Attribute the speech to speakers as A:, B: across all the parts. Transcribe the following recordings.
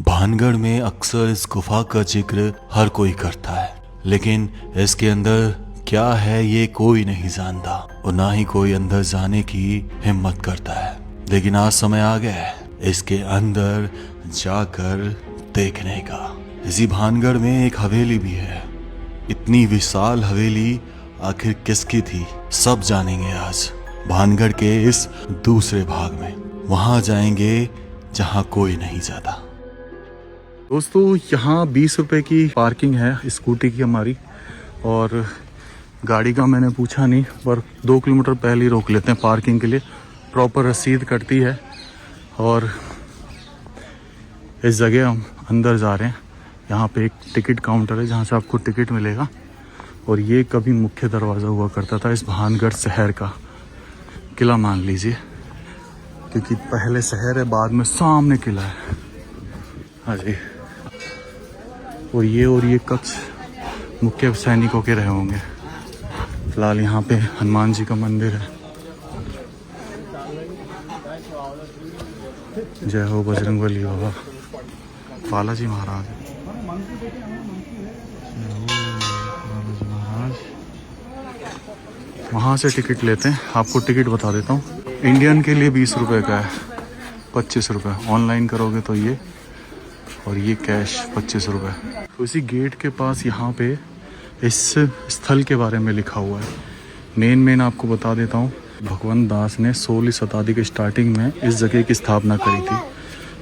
A: भानगढ़ में अक्सर इस गुफा का जिक्र हर कोई करता है, लेकिन इसके अंदर क्या है ये कोई नहीं जानता और ना ही कोई अंदर जाने की हिम्मत करता है। लेकिन आज समय आ गया है इसके अंदर जाकर देखने का। इसी भानगढ़ में एक हवेली भी है। इतनी विशाल हवेली आखिर किसकी थी, सब जानेंगे आज भानगढ़ के इस दूसरे भाग में। वहां जाएंगे जहां कोई नहीं जाता।
B: दोस्तों यहाँ 20 रुपए की पार्किंग है स्कूटी की हमारी, और गाड़ी का मैंने पूछा नहीं, पर 2 किलोमीटर पहले ही रोक लेते हैं पार्किंग के लिए। प्रॉपर रसीद कटती है और इस जगह हम अंदर जा रहे हैं। यहाँ पे एक टिकट काउंटर है जहाँ से आपको टिकट मिलेगा, और ये कभी मुख्य दरवाज़ा हुआ करता था इस भानगढ़ शहर का, किला मान लीजिए, क्योंकि पहले शहर है बाद में सामने किला है। हाँ जी, और ये कक्ष मुख्य सैनिकों के रहे होंगे। फिलहाल यहाँ पे हनुमान जी का मंदिर है। जय हो बजरंगबली बाबा, बालाजी महाराज। वहाँ से टिकट लेते हैं, आपको टिकट बता देता हूँ। इंडियन के लिए 20 रुपए का है, 25 रुपये ऑनलाइन करोगे तो ये, और ये कैश 25 रुपये। तो इसी गेट के पास यहाँ पे इस स्थल के बारे में लिखा हुआ है। मेन आपको बता देता हूँ, भगवंत दास ने 16वीं शताब्दी के स्टार्टिंग में इस जगह की स्थापना करी थी।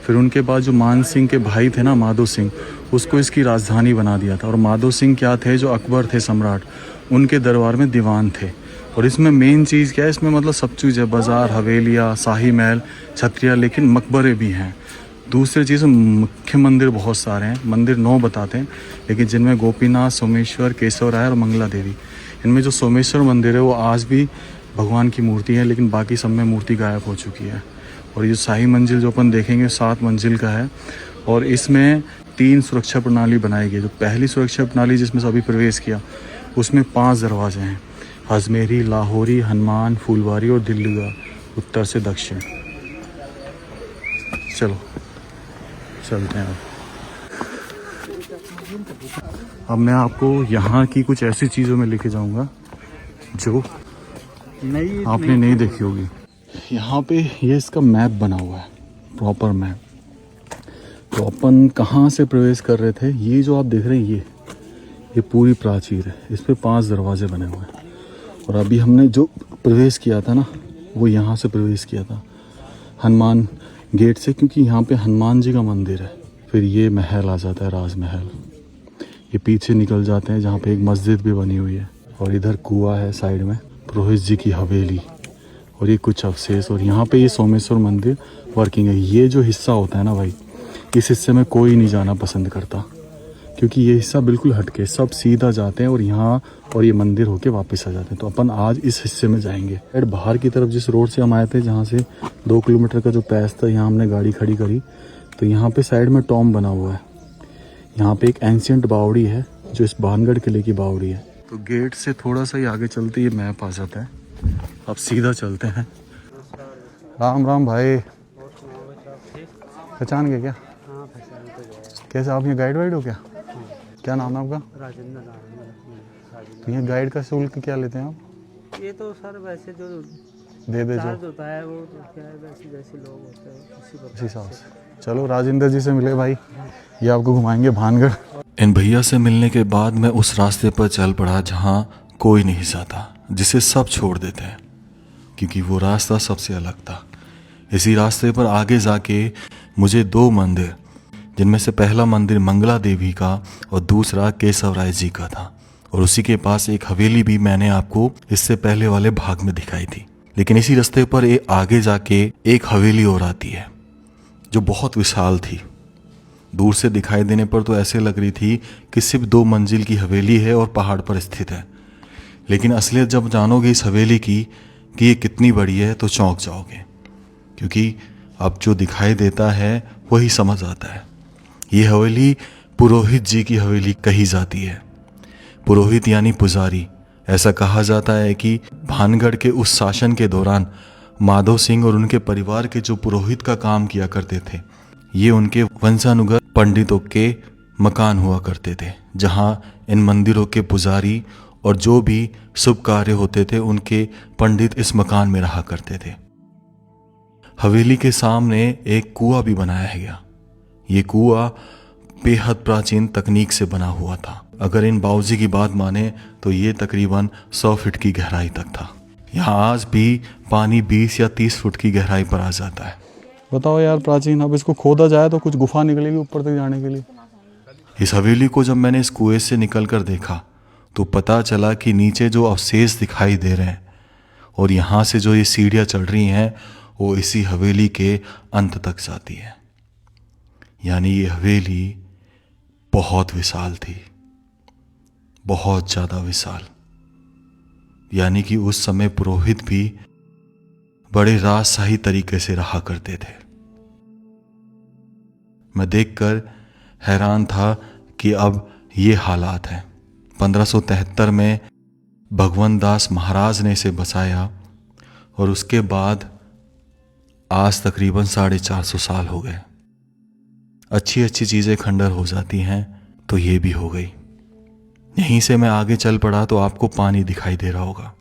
B: फिर उनके बाद जो मान सिंह के भाई थे ना, माधो सिंह, उसको इसकी राजधानी बना दिया था। और माधो सिंह क्या थे, जो अकबर थे सम्राट, उनके दरबार में दीवान थे। और इसमें मेन चीज़ क्या है, इसमें मतलब सब चीज़ है, बाज़ार, हवेलियाँ, शाही महल, छत्रियाँ, लेकिन मकबरे भी हैं। दूसरी चीज़, मुख्य मंदिर बहुत सारे हैं। मंदिर 9 बताते हैं, लेकिन जिनमें गोपीनाथ, सोमेश्वर, केशव राय और मंगला देवी। इनमें जो सोमेश्वर मंदिर है वो आज भी भगवान की मूर्ति है, लेकिन बाकी सब में मूर्ति गायब हो चुकी है। और ये शाही मंजिल जो अपन देखेंगे 7 मंजिल का है, और इसमें 3 सुरक्षा प्रणाली बनाई गई। जो पहली सुरक्षा प्रणाली जिसमें सभी प्रवेश किया, उसमें 5 दरवाजे हैं, अजमेरी, लाहौरी, हनुमान, फूलवारी और दिल्ली का, उत्तर से दक्षिण। चलो चलते हैं। अब मैं आपको यहाँ की कुछ ऐसी चीज़ों में लेके जाऊँगा जो आपने नहीं देखी होगी। यहाँ पे ये इसका मैप बना हुआ है, प्रॉपर मैप। तो अपन कहाँ से प्रवेश कर रहे थे, ये जो आप देख रहे हैं ये पूरी प्राचीर है। इस पे 5 दरवाजे बने हुए हैं, और अभी हमने जो प्रवेश किया था ना, वो यहाँ से प्रवेश किया था हनुमान गेट से, क्योंकि यहाँ पे हनुमान जी का मंदिर है। फिर ये महल आ जाता है, राजमहल। ये पीछे निकल जाते हैं जहाँ पे एक मस्जिद भी बनी हुई है, और इधर कुआं है साइड में, पुरोहित जी की हवेली, और ये कुछ अवशेष। और यहाँ पे ये सोमेश्वर मंदिर वर्किंग है। ये जो हिस्सा होता है ना भाई, इस हिस्से में कोई नहीं जाना पसंद करता, क्योंकि ये हिस्सा बिल्कुल हटके, सब सीधा जाते हैं और यहाँ और ये मंदिर होके वापस आ जाते हैं। तो अपन आज इस हिस्से में जाएंगे। बाहर की तरफ जिस रोड से हम आए थे, जहाँ से 2 किलोमीटर का जो पैस था, यहाँ हमने गाड़ी खड़ी करी। तो यहाँ पे साइड में टॉम बना हुआ है। यहाँ पे एक एंशिएंट बावड़ी है, जो इस भानगढ़ किले की बावड़ी है। तो गेट से थोड़ा सा ही आगे चलते ये मैप आ जाता है। अब सीधा चलते हैं। राम राम भाई, पहचान गए क्या? कैसे, आप ये गाइड वाइड हो क्या? क्या नाम है आपका?
C: राजेंद्र।
B: तो ये गाइड का शुल्क क्या लेते हैं आप?
C: ये तो सर वैसे जो
B: दे
C: चार्ज होता है वो तो क्या है, वैसे जैसे लोग होते हैं
B: उसी हिसाब से। चलो राजेंद्र जी से मिले भाई, ये आपको घुमाएंगे भानगढ़।
A: इन भैया से मिलने के बाद मैं उस रास्ते पर चल पड़ा जहाँ कोई नहीं जाता, जिसे सब छोड़ देते हैं, क्योंकि वो रास्ता सबसे अलग था। इसी रास्ते पर आगे जाके मुझे 2 मंदिर, जिनमें से पहला मंदिर मंगला देवी का और दूसरा केशव राय जी का था, और उसी के पास एक हवेली भी मैंने आपको इससे पहले वाले भाग में दिखाई थी। लेकिन इसी रास्ते पर आगे जाके एक हवेली और आती है, जो बहुत विशाल थी। दूर से दिखाई देने पर तो ऐसे लग रही थी कि सिर्फ 2 मंजिल की हवेली है और पहाड़ पर स्थित है। लेकिन असलियत जब जानोगे इस हवेली की कि ये कितनी बड़ी है, तो चौंक जाओगे, क्योंकि अब जो दिखाई देता है वही समझ आता है। ये हवेली पुरोहित जी की हवेली कही जाती है। पुरोहित यानी पुजारी। ऐसा कहा जाता है कि भानगढ़ के उस शासन के दौरान माधो सिंह और उनके परिवार के जो पुरोहित का काम किया करते थे, ये उनके वंशानुगत पंडितों के मकान हुआ करते थे, जहां इन मंदिरों के पुजारी और जो भी शुभ कार्य होते थे उनके पंडित इस मकान में रहा करते थे। हवेली के सामने एक कुआं भी बनाया गया। ये कुआं बेहद प्राचीन तकनीक से बना हुआ था। अगर इन बाबूजी की बात माने तो ये तकरीबन 100 फीट की गहराई तक था। यहाँ आज भी पानी 20 या 30 फुट की गहराई पर आ जाता है।
B: बताओ यार प्राचीन, अब इसको खोदा जाए तो कुछ गुफा निकलेगी ऊपर तक जाने के लिए।
A: इस हवेली को जब मैंने इस कुएं से निकल कर देखा तो पता चला कि नीचे जो अवशेष दिखाई दे रहे हैं और यहाँ से जो ये सीढ़ियाँ चढ़ रही हैं वो इसी हवेली के अंत तक जाती है। यानी ये हवेली बहुत विशाल थी, बहुत ज़्यादा विशाल। यानी कि उस समय पुरोहित भी बड़े राजशाही तरीके से रहा करते थे। मैं देखकर हैरान था कि अब ये हालात हैं। 1573 में भगवंत दास महाराज ने इसे बसाया और उसके बाद आज तकरीबन 450 साल हो गए। अच्छी अच्छी चीज़ें खंडर हो जाती हैं तो ये भी हो गई। यहीं से मैं आगे चल पड़ा तो आपको पानी दिखाई दे रहा होगा।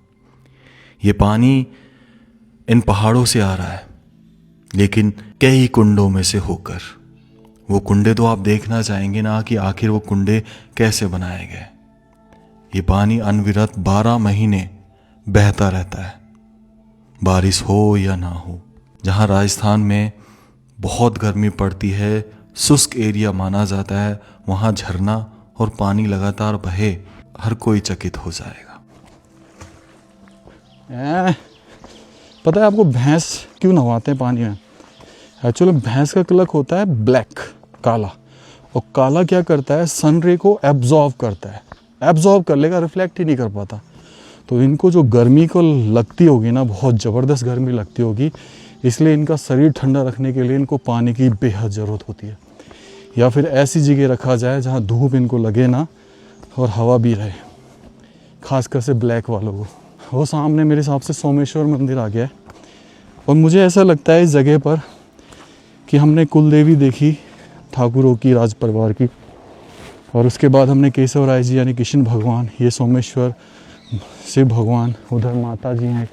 A: ये पानी इन पहाड़ों से आ रहा है, लेकिन कई कुंडों में से होकर। वो कुंडे तो आप देखना चाहेंगे ना कि आखिर वो कुंडे कैसे बनाए गए। ये पानी अनविरत 12 महीने बहता रहता है, बारिश हो या ना हो। जहाँ राजस्थान में बहुत गर्मी पड़ती है, शुष्क एरिया माना जाता है, वहाँ झरना और पानी लगातार बहे, हर कोई चकित हो जाएगा।
B: पता है आपको भैंस क्यों नहवाते हैं पानी में? एक्चुअली भैंस का कलर होता है ब्लैक, काला। और काला क्या करता है, सन रे को एब्जॉर्व करता है। एब्जॉर्व कर लेगा, रिफ्लेक्ट ही नहीं कर पाता। तो इनको जो गर्मी को लगती होगी ना, बहुत ज़बरदस्त गर्मी लगती होगी, इसलिए इनका शरीर ठंडा रखने के लिए इनको पानी की बेहद ज़रूरत होती है। या फिर ऐसी जगह रखा जाए जहाँ धूप इनको लगे ना और हवा भी रहे, खासकर से ब्लैक वालों को। वो सामने मेरे हिसाब से सोमेश्वर मंदिर आ गया है। और मुझे ऐसा लगता है इस जगह पर कि हमने कुलदेवी देखी ठाकुरों की, राज परिवार की, और उसके बाद हमने केशव राय जी यानी कृष्ण भगवान, ये सोमेश्वर शिव भगवान, उधर माता जी हैं,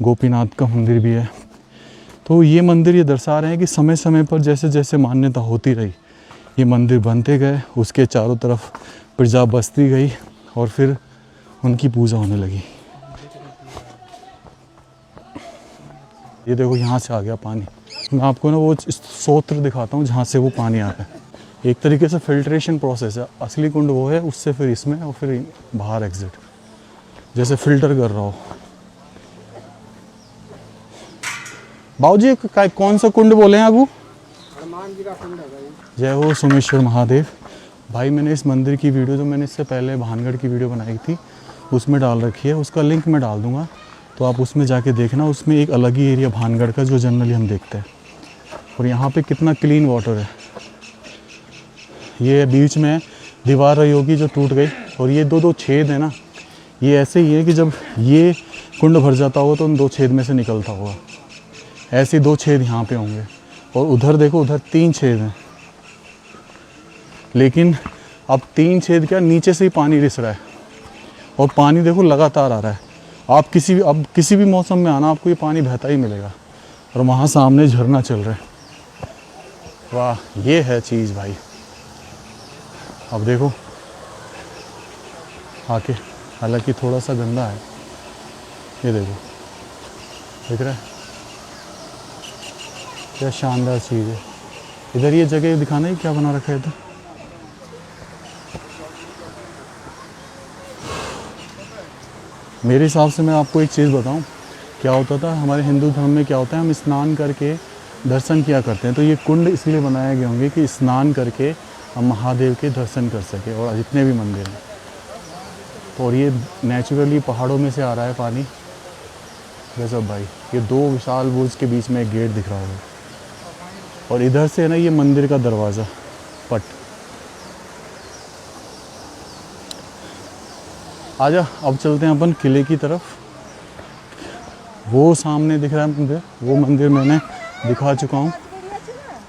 B: गोपीनाथ का मंदिर भी है। तो ये मंदिर ये दर्शा रहे हैं कि समय समय पर जैसे जैसे मान्यता होती रही, ये मंदिर बनते गए, उसके चारों तरफ प्रजा बसती गई और फिर उनकी पूजा होने लगी। ये देखो यहाँ से आ गया पानी। मैं आपको ना वो स्रोत दिखाता हूँ जहाँ से वो पानी आ रहा है। एक तरीके से फिल्ट्रेशन प्रोसेस है। असली कुंड वो है, उससे फिर इसमें और फिर बाहर एग्जिट, जैसे फिल्टर कर रहा हो। बाबूजी कौन सा कुंड बोले हैं आपको? हनुमान जी का कुंड है भाई। जय हो सोमेश्वर महादेव। भाई मैंने इस मंदिर की वीडियो जो मैंने इससे पहले भानगढ़ की वीडियो बनाई थी उसमें डाल रखी है, उसका लिंक मैं डाल दूंगा, तो आप उसमें जाके देखना। उसमें एक अलग ही एरिया भानगढ़ का जो जनरली हम देखते हैं। और यहाँ पे कितना क्लीन वाटर है। ये बीच में दीवार रही होगी जो टूट गई, और ये दो छेद है ना, ये ऐसे ही है कि जब ये कुंड भर जाता होगा तो उन 2 छेद में से निकलता होगा। ऐसे 2 छेद यहाँ पे होंगे, और उधर देखो उधर 3 छेद हैं। लेकिन अब 3 छेद क्या, नीचे से ही पानी रिस रहा है, और पानी देखो लगातार आ रहा है। आप किसी भी मौसम में आना, आपको ये पानी बहता ही मिलेगा। और वहाँ सामने झरना चल रहा है। वाह, ये है चीज़ भाई। अब देखो आके, हालांकि थोड़ा सा गंदा है, ये देखो, दिख रहा है क्या शानदार चीज़ है। इधर ये जगह दिखाना ही क्या बना रखा है इधर। मेरे हिसाब से मैं आपको एक चीज़ बताऊं, क्या होता था हमारे हिंदू धर्म में, क्या होता है हम स्नान करके दर्शन किया करते हैं। तो ये कुंड इसलिए बनाए गए होंगे कि स्नान करके हम महादेव के दर्शन कर सके, और जितने भी मंदिर हैं। तो और ये नेचुरली पहाड़ों में से आ रहा है पानी। गजब भाई। ये 2 विशाल बुर्ज के बीच में एक गेट दिख रहा होगा, और इधर से है ना ये मंदिर का दरवाज़ा पट। आजा, अब चलते हैं अपन किले की तरफ। वो सामने दिख रहा है मंदिर, वो मंदिर मैंने दिखा चुका हूँ।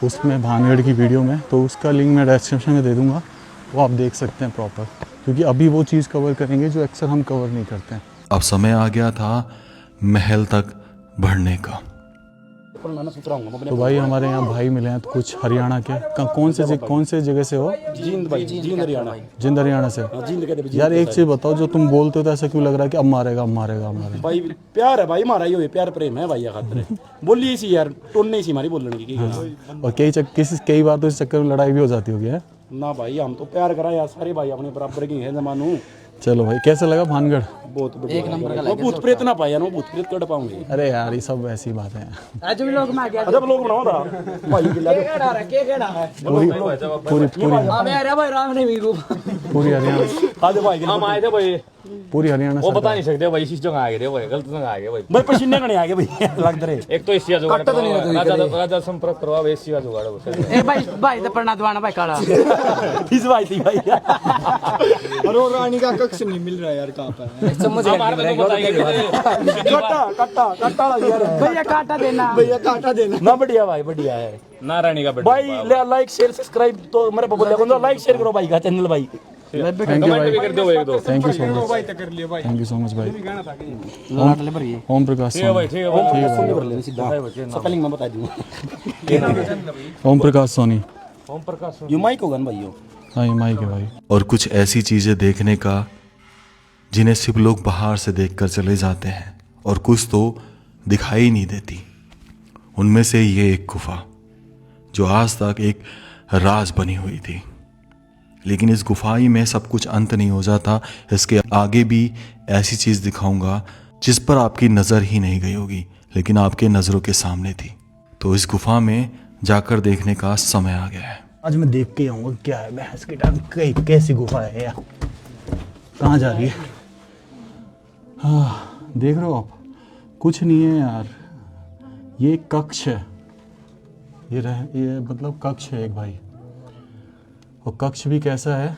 B: उसमें भानगढ़ की वीडियो में, तो उसका लिंक मैं डिस्क्रिप्शन में दे दूँगा, वो आप देख सकते हैं प्रॉपर, क्योंकि अभी वो चीज़ कवर करेंगे जो अक्सर हम कवर नहीं करते हैं।
A: अब समय आ गया था महल तक बढ़ने का।
B: तो भाई हमारे यहाँ भाई मिले हैं, तो कुछ हरियाणा के कौन से जगह से हो?
D: जींद हरियाणा।
B: जिंद हरियाणा से। यार एक चीज़ बताओ, जो तुम बोलते हो तो ऐसा क्यों लग रहा है कि अब मारेगा
D: भाई प्यार है भाई हमारा, ही प्यार प्रेम है भाई खातिर बोली सी यार, टोन नहीं सी हमारी बोलने की।
B: और कई बार तो इस चक्कर में लड़ाई भी हो जाती होगी है
D: ना भाई, हम तो प्यार करा यार, सारे भाई अपने बराबर के हैं जमानू।
B: चलो भाई, कैसा लगा भानगढ़?
D: बहुत एक नंबर का। भूत प्रेत ना पाया ना, भूत प्रेत कर पाऊंगे।
B: अरे यार ये सब ऐसी बात है।
C: आज भी लोग में आ गया।
D: अजब लोग बनाओ रहा भाई के लिए
B: पूरी हरियाणा,
D: आज भाई हम आए थे भाई,
B: पूरी हरियाणा
E: वो बता नहीं सकते भाई, इस जगह आ गए भाई, गलत जगह आ गए भाई।
D: भाई पसीने कने आ गए भाई लग रहे।
E: एक तो एशिया जुगाड़ राजा संपर्क करवा, एशिया जुगाड़ हो
C: ए भाई तो पढ़ना दवाना भाई काला।
D: इस भाई थी भाई
F: और वो रानी का कक्ष नहीं मिल रहा यार, कहाँ पर है?
C: समझ
E: हमारे को बताइए
D: कट्टा यार,
C: भैया काटा देना,
F: भैया काटा देना।
D: ना बढ़िया भाई, बढ़िया है
E: नारायणी का बेटा
D: भाई। लाइक शेयर सब्सक्राइब तो मेरे को बोला, लाइक शेयर करो भाई का चैनल भाई।
B: थैंक यू भाई,
E: कर दो एक दो।
B: Thank you so much, thank you so much भाई। ओम प्रकाश
E: ठीक है भाई, ठीक है भाई।
D: स्पेलिंग मैं बता दूंगा।
B: ओम प्रकाश सोनी।
E: ओम प्रकाश
D: यू माइक होगा ना भाई।
B: हाँ ये माइक है भाई।
A: और कुछ ऐसी चीज़ें देखने का जिन्हें सिर्फ लोग बाहर से देखकर चले जाते हैं, और कुछ तो दिखाई नहीं देती। उनमें से ये एक गुफा जो आज तक एक राज बनी हुई थी। लेकिन इस गुफाई में सब कुछ अंत नहीं हो जाता। इसके आगे भी ऐसी चीज़ दिखाऊंगा जिस पर आपकी नज़र ही नहीं गई होगी, लेकिन आपके नज़रों के सामने थी। तो इस गुफा में जाकर देखने का समय आ गया है।
B: आज मैं देख के आऊँगा क्या है, भैंस की टांग कैसी गुफा है यार, कहाँ जा रही है? हाँ देख रहे हो आप, कुछ नहीं है यार, ये कक्ष है, ये मतलब कक्ष है एक भाई। और कक्ष भी कैसा है,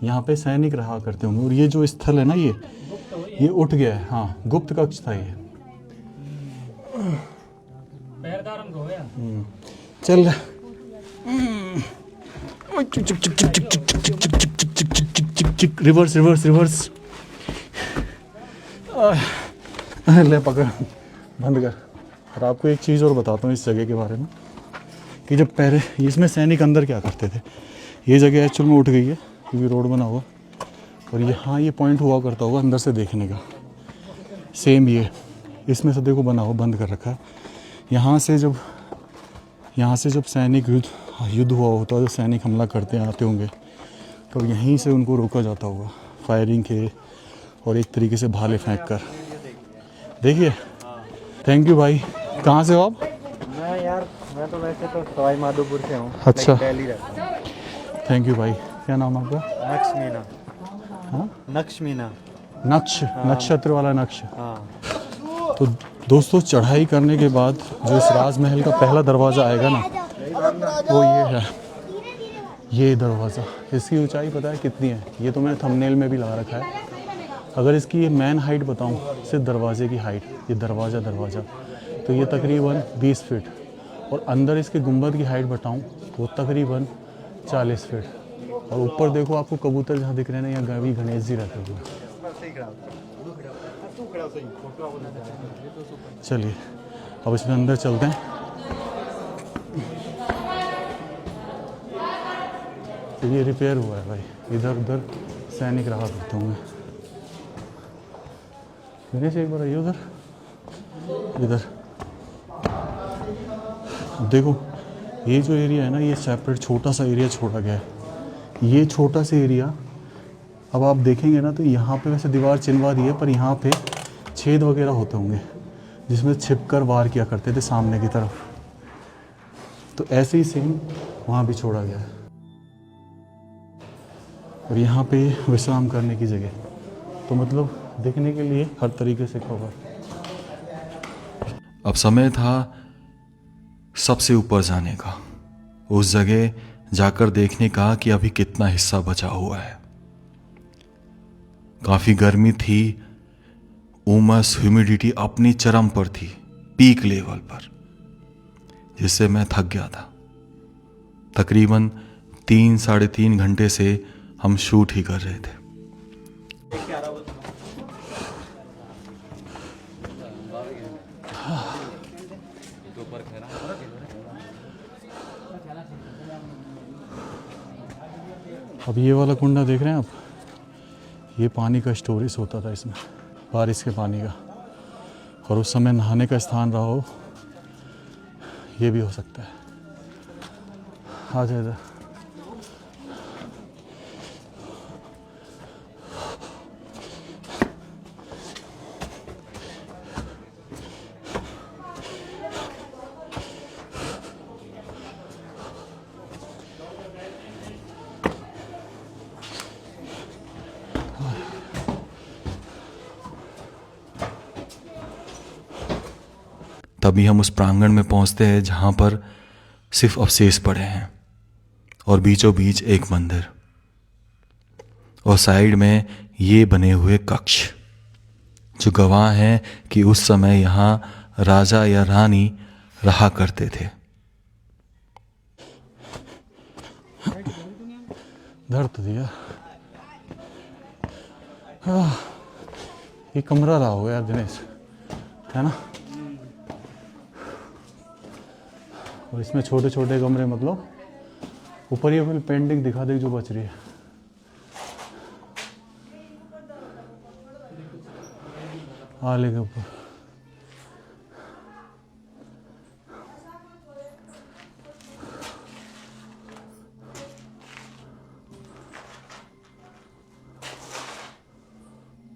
B: यहाँ पे सैनिक रहा करते होंगे। और ये जो स्थल है ना, ये उठ गया है। हाँ गुप्त कक्ष था ये। चल रिवर्स रिवर्स रिवर्स, ले पकड़, बंद कर। और आपको एक चीज़ और बताता हूँ इस जगह के बारे में, कि जब पहले इसमें सैनिक अंदर क्या करते थे। ये जगह एक्चुअल में उठ गई है क्योंकि रोड बना हुआ, और यहाँ ये पॉइंट हुआ करता होगा अंदर से देखने का। सेम ये इसमें से देखो बना हुआ, बंद कर रखा है। यहाँ से जब सैनिक युद्ध हुआ होता है, जो सैनिक हमला करते आते होंगे, तो यहीं से उनको रोका जाता होगा फायरिंग के, और एक तरीके से भाले फेंक कर। देखिए, थैंक यू भाई। कहाँ से हो आप?
F: मैं तो वैसे तो सवाई माधोपुर से हूँ।
B: अच्छा,
F: दिल्ली रहता हूँ।
B: थैंक यू भाई। क्या नाम आपका?
F: नक्शमीना।
B: हाँ
F: नक्शमीना।
B: नक्षत्र वाला नक्श।
F: हाँ।
B: तो दोस्तों, चढ़ाई करने के बाद जो इस राजमहल का पहला दरवाज़ा आएगा ना, वो ये है, ये दरवाज़ा। इसकी ऊंचाई पता है कितनी है? ये तो मैंने थंबनेल में भी लगा रखा है। अगर इसकी ये मेन हाइट बताऊं, सिर्फ दरवाजे की हाइट, ये दरवाज़ा तो ये तकरीबन 20 फीट, और अंदर इसके गुंबद की हाइट बताऊं, वो तकरीबन 40 फीट। और ऊपर देखो, आपको कबूतर जहाँ दिख रहे हैं ना, यहाँ गणेश जी रहते हुए। चलिए अब इसमें अंदर चलते हैं। तो ये रिपेयर हुआ है भाई, इधर उधर सैनिक रहा करते होंगे। गणेश एक बार आइए उधर, इधर देखो। ये जो एरिया है ना, ये सेपरेट छोटा सा एरिया छोड़ा गया है। ये छोटा सा एरिया, अब आप देखेंगे ना, तो यहाँ पे वैसे दीवार चिनवा दी है, पर यहाँ पे छेद वगैरह होते होंगे जिसमें छिपकर वार किया करते थे सामने की तरफ। तो ऐसे ही सेम वहाँ भी छोड़ा गया है। और यहाँ पे विश्राम करने की जगह, तो मतलब देखने के लिए हर तरीके से कवर।
A: अब समय था सबसे ऊपर जाने का, उस जगह जाकर देखने का कि अभी कितना हिस्सा बचा हुआ है। काफी गर्मी थी, उमस, ह्यूमिडिटी अपनी चरम पर थी, पीक लेवल पर, जिससे मैं थक गया था। तकरीबन 3-3.5 घंटे से हम शूट ही कर रहे थे।
B: अब ये वाला कुंडा देख रहे हैं आप, ये पानी का स्टोरेज होता था इसमें, बारिश के पानी का, और उस समय नहाने का स्थान रहा हो, ये भी हो सकता है। आ जाए इधर।
A: तभी हम उस प्रांगण में पहुंचते हैं जहां पर सिर्फ अवशेष पड़े हैं और बीचों बीच एक मंदिर और साइड में ये बने हुए कक्ष जो गवाह हैं कि उस समय यहाँ राजा या रानी रहा करते थे।
B: धर तो दिया। ये कमरा रहा होगा यार दिनेश, है ना? और इसमें छोटे छोटे कमरे, मतलब ऊपर ये फिर पेंटिंग दिखा दे जो बच रही है। आले के ऊपर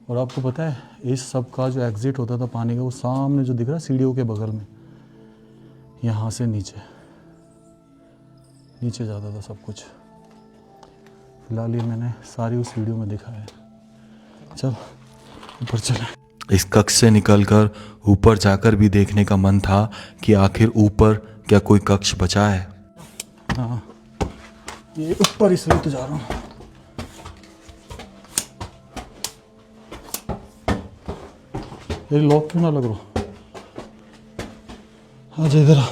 B: और आपको पता है इस सब का जो एग्जिट होता था पानी का, वो सामने जो दिख रहा है सीढ़ियों के बगल में, यहाँ से नीचे नीचे जाता था सब कुछ। फिलहाल ये मैंने सारी उस वीडियो में दिखा है। चल ऊपर चले।
A: इस कक्ष से निकलकर ऊपर जाकर भी देखने का मन था कि आखिर ऊपर क्या कोई कक्ष बचा है।
B: हाँ, ये ऊपर इसलिए तो जा रहा हूँ। ये लॉक क्यों ना लग रहा? आजा इधर आ।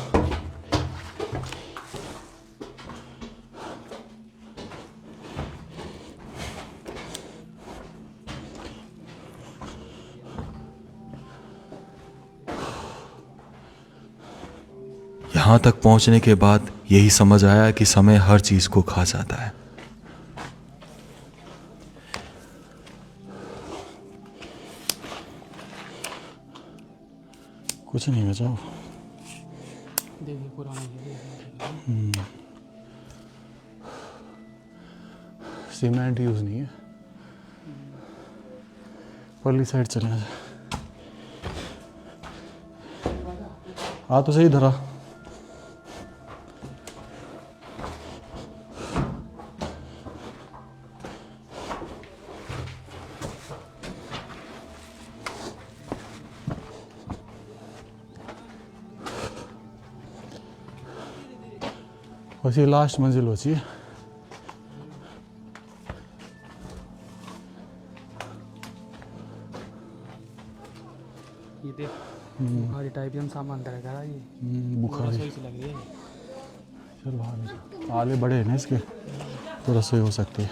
A: यहाँ तक पहुँचने के बाद यही समझ आया कि समय हर चीज को खा जाता है।
B: कुछ नहीं बचाओ।
C: देखिए पुराना
B: सीमेंट यूज नहीं है। परली साइड चले जाए। आ तो सही धरा। बस ये लास्ट मंजिल बची है।
C: ये देख बुखारी टाइप हम सामान तरह का ये
B: बुखार
C: सही से लग रही है।
B: चल बाहर आले बड़े हैं ना इसके, तो रसोई हो सकती है।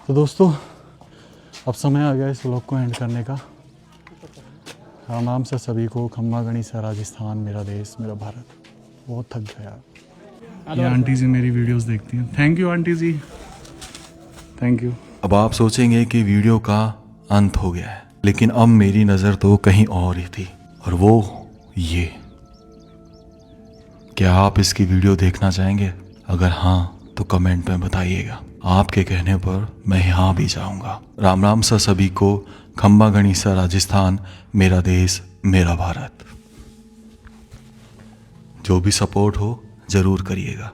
B: तो दोस्तों अब समय आ गया इस व्लॉग को एंड करने का। राम राम से सभी को। खम्बा गणिसा राजस्थान मेरा देश मेरा भारत। बहुत थक गया। ये आंटी जी मेरी वीडियोस देखती हैं। Thank you aunty ji, thank you.
A: अब आप सोचेंगे कि वीडियो का अंत हो गया है, लेकिन अब मेरी नज़र तो कहीं और ही थी, और वो ये। क्या आप इसकी वीडियो देखना चाहेंगे? अगर हाँ तो कमेंट में बताइएगा। आपके कहने पर मैं यहाँ भी जाऊँगा। राम राम सा सभी को। खम्बा गणिसा राजस्थान मेरा देश मेरा भारत। जो भी सपोर्ट हो ज़रूर करिएगा।